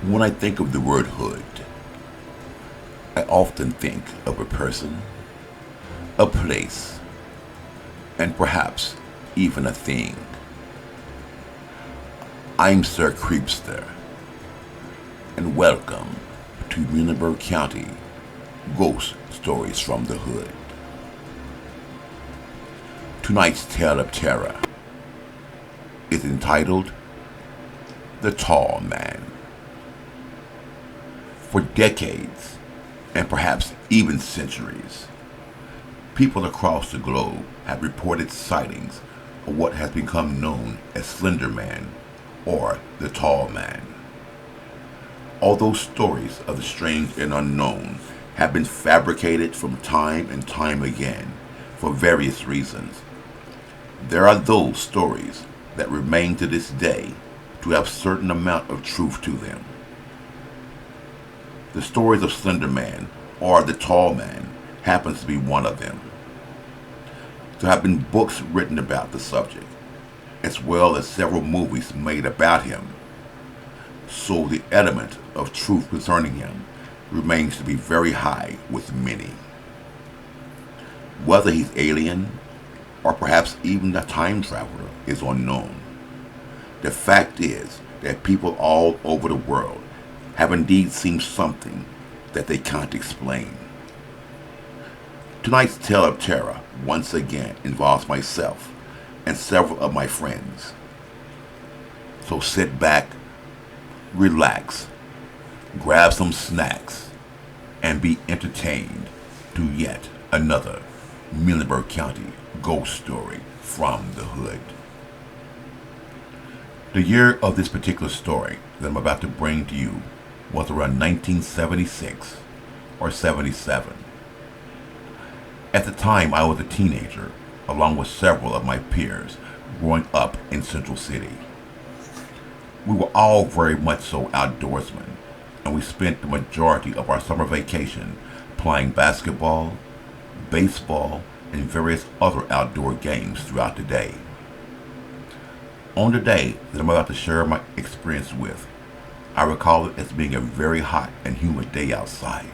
When I think of the word hood, I often think of a person, a place, and perhaps even a thing. I'm Sir Creepsta, and welcome to Muhlenberg County Ghost Stories from the Hood. Tonight's tale of terror is entitled The Tall Man. For decades, and perhaps even centuries, people across the globe have reported sightings of what has become known as Slender Man or the Tall Man. Although stories of the strange and unknown have been fabricated from time and time again for various reasons, there are those stories that remain to this day to have a certain amount of truth to them. The stories of Slender Man or the Tall Man happens to be one of them. There have been books written about the subject, as well as several movies made about him. So the element of truth concerning him remains to be very high with many. Whether he's alien, or perhaps even a time traveler, is unknown. The fact is that people all over the world have indeed seen something that they can't explain. Tonight's tale of terror once again involves myself and several of my friends. So sit back, relax, grab some snacks, and be entertained to yet another Muhlenberg County ghost story from the hood. The year of this particular story that I'm about to bring to you was around 1976 or 77. At the time, I was a teenager, along with several of my peers, growing up in Central City. We were all very much so outdoorsmen, and we spent the majority of our summer vacation playing basketball, baseball, and various other outdoor games throughout the day. On the day that I'm about to share my experience with, I recall it as being a very hot and humid day outside.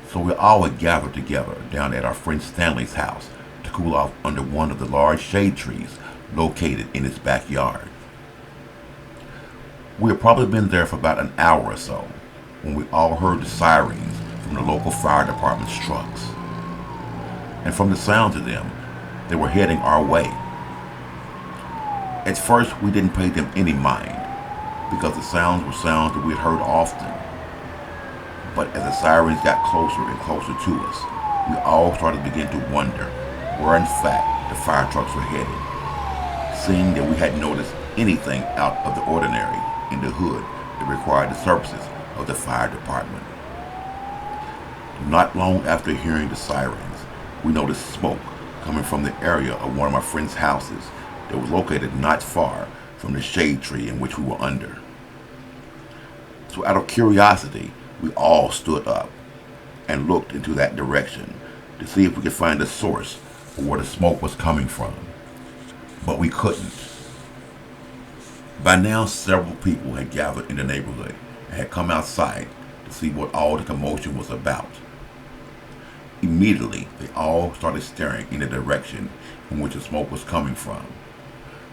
So we all had gathered together down at our friend Stanley's house to cool off under one of the large shade trees located in his backyard. We had probably been there for about an hour or so when we all heard the sirens from the local fire department's trucks. And from the sounds of them, they were heading our way. At first, we didn't pay them any mind, because the sounds were sounds that we had heard often. But as the sirens got closer and closer to us, we all started to begin to wonder where in fact the fire trucks were headed, seeing that we hadn't noticed anything out of the ordinary in the hood that required the services of the fire department. Not long after hearing the sirens, we noticed smoke coming from the area of one of my friend's houses that was located not far from the shade tree in which we were under. So out of curiosity, we all stood up and looked into that direction to see if we could find the source of where the smoke was coming from. But we couldn't. By now, several people had gathered in the neighborhood and had come outside to see what all the commotion was about. Immediately, they all started staring in the direction in which the smoke was coming from,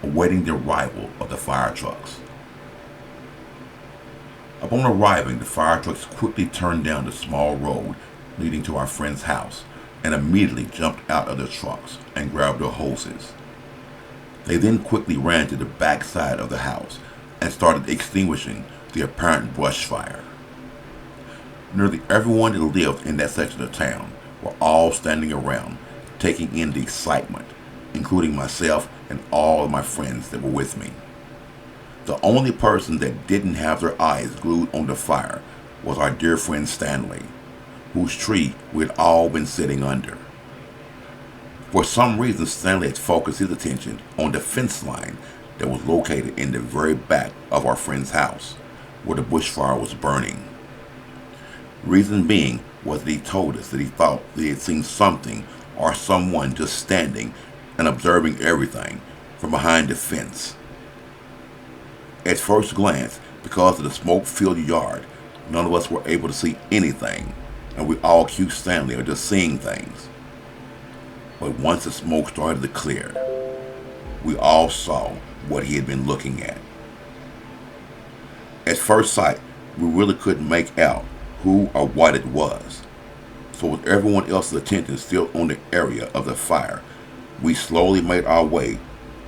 awaiting the arrival of the fire trucks. Upon arriving, the fire trucks quickly turned down the small road leading to our friend's house and immediately jumped out of their trucks and grabbed their hoses. They then quickly ran to the back side of the house and started extinguishing the apparent brush fire. Nearly everyone that lived in that section of town were all standing around, taking in the excitement, including myself and all of my friends that were with me. The only person that didn't have their eyes glued on the fire was our dear friend Stanley, whose tree we had all been sitting under. For some reason, Stanley had focused his attention on the fence line that was located in the very back of our friend's house, where the bushfire was burning. Reason being was that he told us that he thought that he had seen something or someone just standing and observing everything from behind the fence. At first glance, Because of the smoke-filled yard, none of us were able to see anything, and we all accused Stanley of just seeing things. But once the smoke started to clear, we all saw what he had been looking at. At first sight, we really couldn't make out who or what it was. So with everyone else's attention still on the area of the fire, we slowly made our way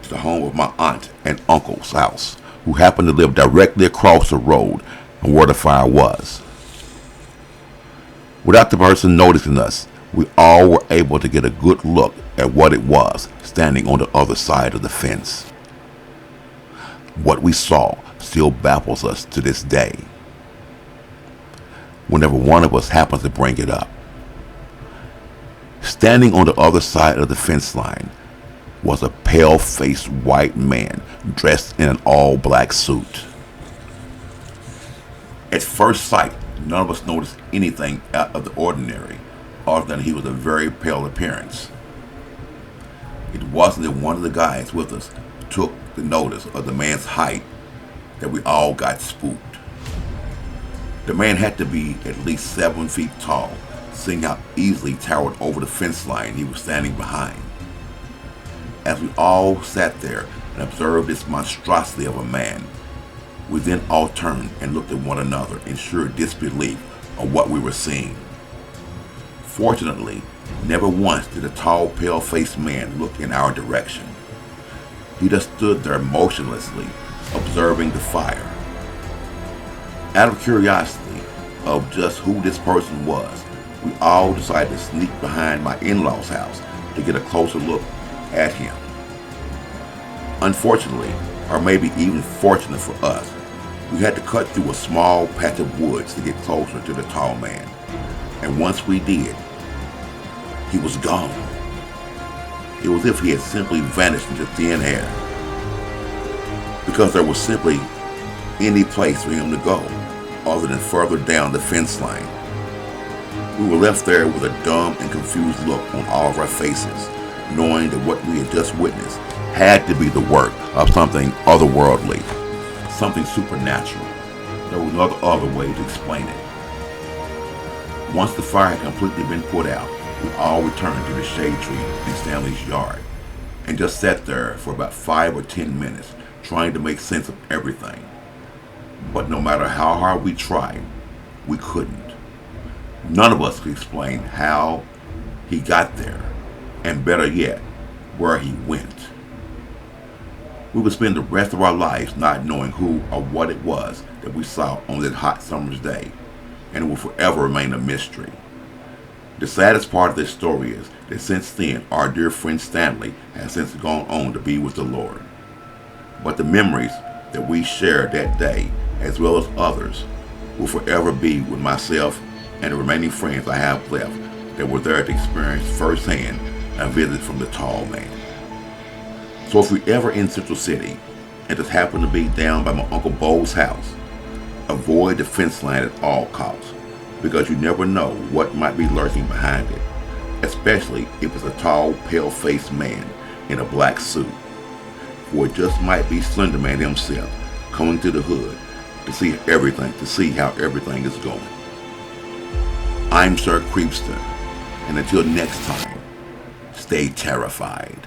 to the home of my aunt and uncle's house, who happened to live directly across the road from where the fire was. Without the person noticing us, we all were able to get a good look at what it was standing on the other side of the fence. What we saw still baffles us to this day, whenever one of us happens to bring it up. Standing on the other side of the fence line was a pale-faced white man dressed in an all-black suit. At first sight, none of us noticed anything out of the ordinary, other than he was a very pale appearance. It wasn't that one of the guys with us took the notice of the man's height that we all got spooked. The man had to be at least 7 feet tall, seeing how easily he towered over the fence line he was standing behind. As we all sat there and observed this monstrosity of a man, we then all turned and looked at one another in sheer disbelief of what we were seeing. Fortunately, never once did the tall, pale-faced man look in our direction. He just stood there motionlessly, observing the fire. Out of curiosity of just who this person was, we all decided to sneak behind my in-laws' house to get a closer look at him. Unfortunately, or maybe even fortunate for us, we had to cut through a small patch of woods to get closer to the tall man. And once we did, he was gone. It was as if he had simply vanished into thin air, because there was simply any place for him to go other than further down the fence line. We were left there with a dumb and confused look on all of our faces, knowing that what we had just witnessed had to be the work of something otherworldly, something supernatural. There was no other way to explain it. Once the fire had completely been put out, we all returned to the shade tree in Stanley's yard and just sat there for about 5 or 10 minutes trying to make sense of everything. But no matter how hard we tried, we couldn't. None of us could explain how he got there, and better yet, where he went. We would spend the rest of our lives not knowing who or what it was that we saw on that hot summer's day, and it will forever remain a mystery. The saddest part of this story is that since then, our dear friend Stanley has since gone on to be with the Lord. But the memories that we shared that day, as well as others, will forever be with myself and the remaining friends I have left that were there to experience firsthand a visit from the tall man. So if you're ever in Central City and just happen to be down by my Uncle Bo's house, avoid the fence line at all costs, because you never know what might be lurking behind it, especially if it's a tall, pale-faced man in a black suit. For it just might be Slender Man himself coming to the hood to see how everything is going. I'm Sir Creepsta, and until next time, stay terrified.